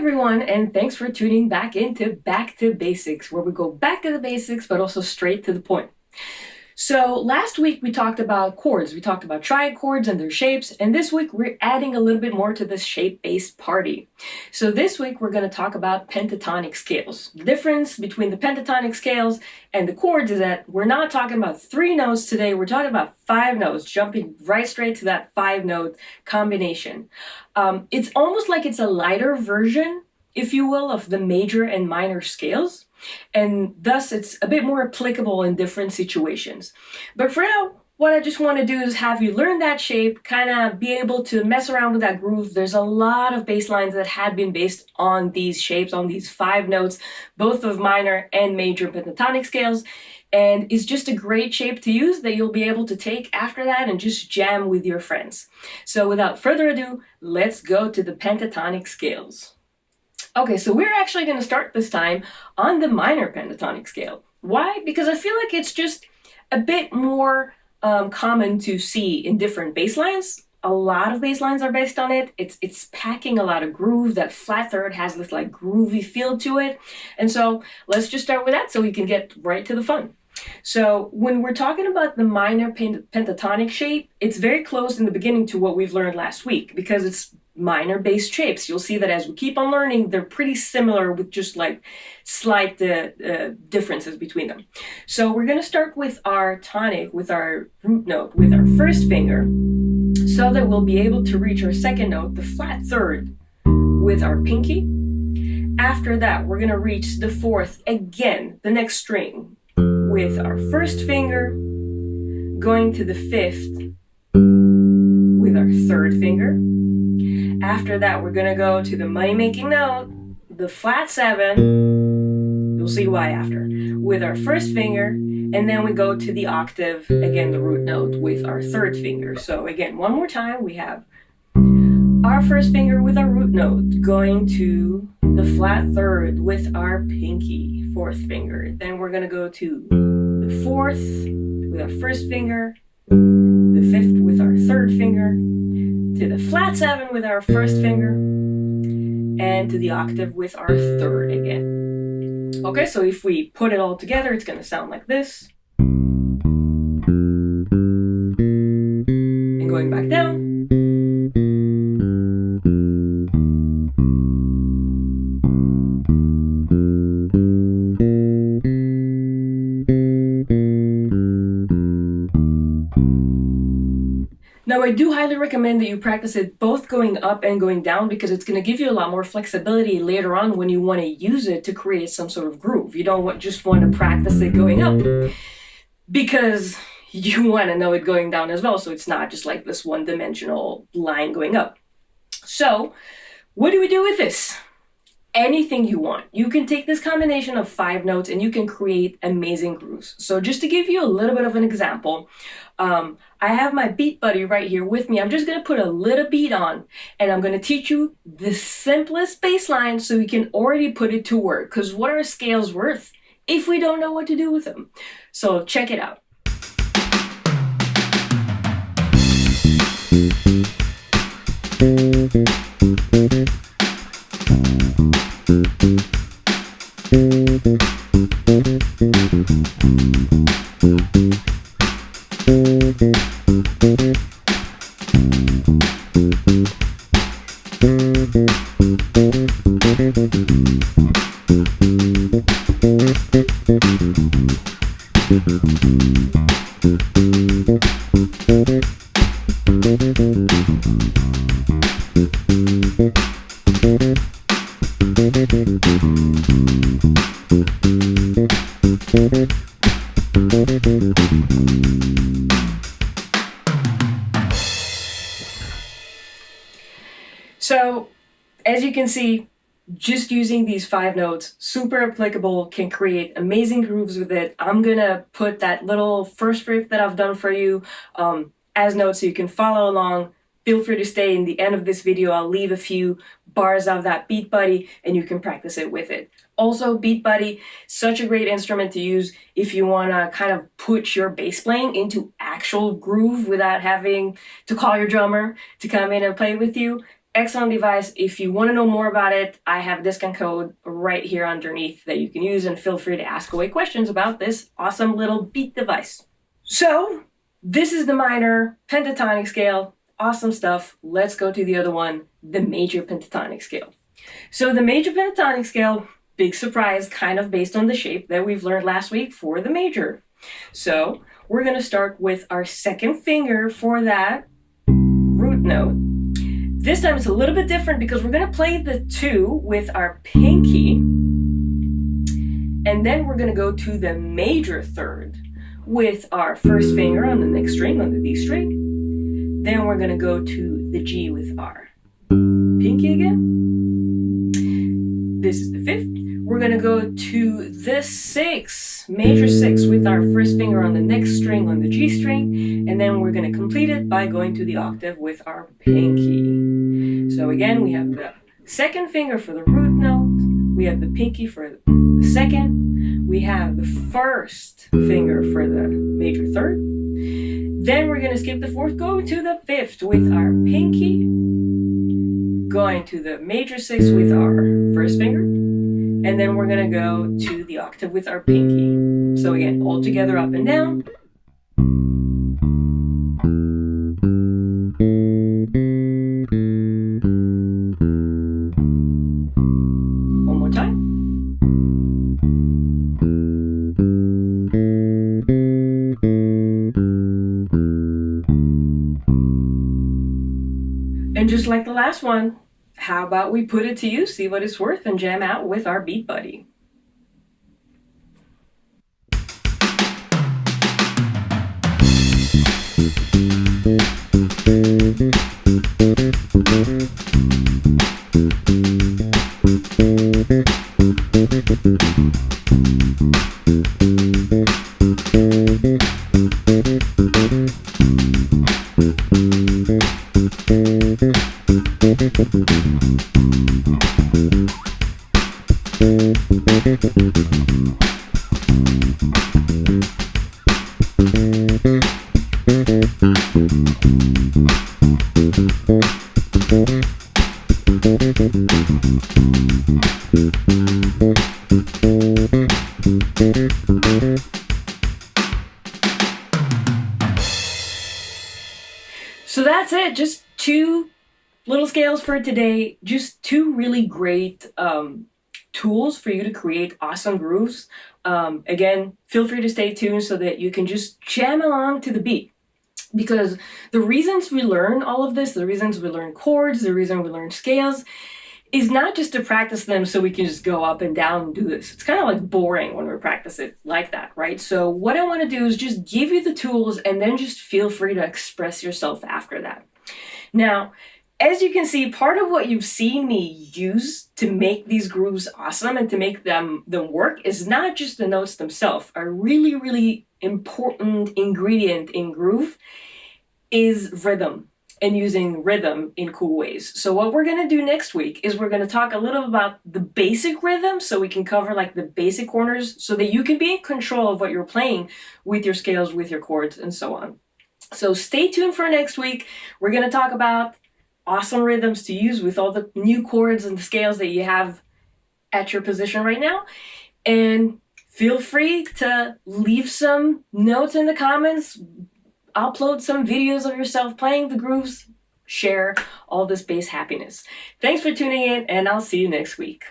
everyone, and thanks for tuning back into Back to Basics, where we go back to the basics, but also straight to the point. So last week we talked about chords. We talked about triad chords and their shapes, and this week we're adding a little bit more to this shape-based party. So this week we're going to talk about pentatonic scales. The difference between the pentatonic scales and the chords is that we're not talking about 3 notes today, we're talking about 5 notes, jumping right straight to that 5-note combination. It's almost like it's a lighter version, if you will, of the major and minor scales, and thus it's a bit more applicable in different situations. But for now, what I just want to do is have you learn that shape, kind of be able to mess around with that groove. There's a lot of bass lines that had been based on these shapes, on these 5 notes, both of minor and major pentatonic scales, and it's just a great shape to use that you'll be able to take after that and just jam with your friends. So without further ado, let's go to the pentatonic scales. Okay, so we're actually going to start this time on the minor pentatonic scale. Why? Because I feel like it's just a bit more common to see in different bass lines. A lot of bass lines are based on it. It's packing a lot of groove. That flat third has this like groovy feel to it. And so let's just start with that so we can get right to the fun. So when we're talking about the minor pentatonic shape, it's very close in the beginning to what we've learned last week because it's minor based shapes. You'll see that as we keep on learning, they're pretty similar with just like slight differences between them. So we're going to start with our tonic, with our root note, with our first finger, so that we'll be able to reach our second note, the flat third, with our pinky. After that, we're going to reach the fourth again, the next string, with our first finger, going to the fifth with our third finger. After that, we're going to go to the money-making note, the flat 7, you'll see why after, with our first finger, and then we go to the octave, again the root note, with our third finger. So again, one more time, we have our first finger with our root note, going to the flat third with our pinky, fourth finger. Then we're going to go to the fourth with our first finger, the fifth with our third finger, to the flat 7 with our first finger, and to the octave with our third again. Okay, so if we put it all together, it's going to sound like this. And going back down. Now, I do highly recommend that you practice it both going up and going down because it's going to give you a lot more flexibility later on when you want to use it to create some sort of groove. You don't just want to practice it going up because you want to know it going down as well, so it's not just like this one-dimensional line going up. So, what do we do with this? Anything you want. You can take this combination of 5 notes and you can create amazing grooves. So just to give you a little bit of an example, I have my beat buddy right here with me. I'm just going to put a little beat on and I'm going to teach you the simplest bass line so you can already put it to work. Because what are scales worth if we don't know what to do with them? So check it out. So, as you can see, just using these 5 notes, super applicable, can create amazing grooves with it. I'm gonna put that little first riff that I've done for you as notes so you can follow along. Feel free to stay in the end of this video. I'll leave a few bars of that Beat Buddy and you can practice it with it. Also, Beat Buddy, such a great instrument to use if you want to kind of put your bass playing into actual groove without having to call your drummer to come in and play with you. Excellent device. If you want to know more about it, I have a discount code right here underneath that you can use, and feel free to ask away questions about this awesome little beat device. So this is the minor pentatonic scale. Awesome stuff. Let's go to the other one, the major pentatonic scale. So the major pentatonic scale, big surprise, kind of based on the shape that we've learned last week for the major. So we're going to start with our second finger for that root note. This time it's a little bit different because we're going to play the 2 with our pinky, and then we're going to go to the major third with our first finger on the next string, on the D string. Then we're going to go to the G with our pinky again. This is the 5th. We're going to go to the 6, major 6, with our first finger on the next string, on the G string, and then we're going to complete it by going to the octave with our pinky. So again, we have the second finger for the root note, we have the pinky for the second, we have the first finger for the major third, then we're going to skip the 4th, go to the 5th with our pinky, going to the major 6 with our first finger, and then we're going to go to the octave with our pinky. So again, all together up and down. One more time. And just like the last one, how about we put it to use, see what it's worth, and jam out with our beat buddy. So that's it, just 2 little scales for today, just 2 really great tools for you to create awesome grooves. Again, feel free to stay tuned so that you can just jam along to the beat. Because the reasons we learn all of this, the reasons we learn chords, the reason we learn scales, is not just to practice them so we can just go up and down and do this. It's kind of like boring when we practice it like that, right? So what I want to do is just give you the tools and then just feel free to express yourself after that. Now, as you can see, part of what you've seen me use to make these grooves awesome and to make them work is not just the notes themselves. A really, really important ingredient in groove is rhythm, and using rhythm in cool ways. So what we're going to do next week is we're going to talk a little about the basic rhythm, so we can cover like the basic corners so that you can be in control of what you're playing with your scales, with your chords, and so on. So stay tuned for next week. We're going to talk about awesome rhythms to use with all the new chords and scales that you have at your position right now. And feel free to leave some notes in the comments, upload some videos of yourself playing the grooves, share all this bass happiness. Thanks for tuning in, and I'll see you next week.